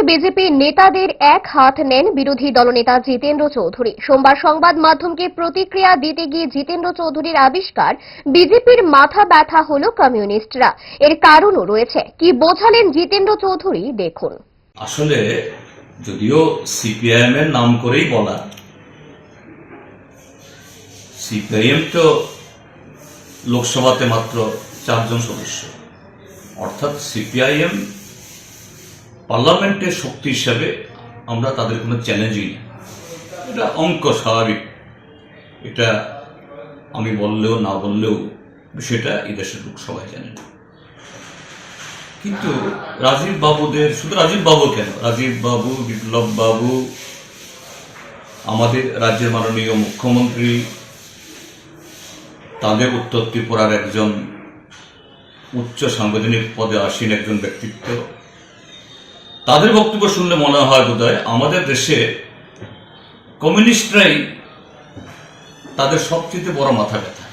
BJP নেতাদের এক হাত নেন বিরোধী দলনেতা জিতেন্দ্র চৌধুরী। সোমবার সংবাদ মাধ্যমকে প্রতিক্রিয়া দিতে গিয়ে জিতেন্দ্র চৌধুরীর আবিষ্কার, বিজেপির মাথা ব্যথা হল কমিউনিস্টরা। এর কারণও রয়েছে। কি বোঝালেন জিতেন্দ্র চৌধুরী, দেখুন। আসলে যদিও সিপিআইএম এর নাম করেই বলা, সিপিআইএম তো লোকসভাতে মাত্র 4 জন সদস্য, অর্থাৎ সিপিআইএম পার্লামেন্টের শক্তি হিসাবে আমরা তাদের কোনো চ্যালেঞ্জই না। এটা অঙ্ক, স্বাভাবিক। এটা আমি বললেও না বললেও বিষয়টা এই দেশের লোক সবাই জানে না। কিন্তু রাজীব বাবুদের, শুধু রাজীব বাবু কেন, রাজীব বাবু, বিপ্লব বাবু, আমাদের রাজ্যের মাননীয় মুখ্যমন্ত্রী, তাদের উত্তর ত্রিপুরার একজন উচ্চ সাংবিধানিক পদে আসীন একজন ব্যক্তিত্ব, তাদের বক্তব্য শুনলে মনে হয় বোধহয় আমাদের দেশে কমিউনিস্টরাই তাদের সবচেয়ে বড় মাথা ব্যথা।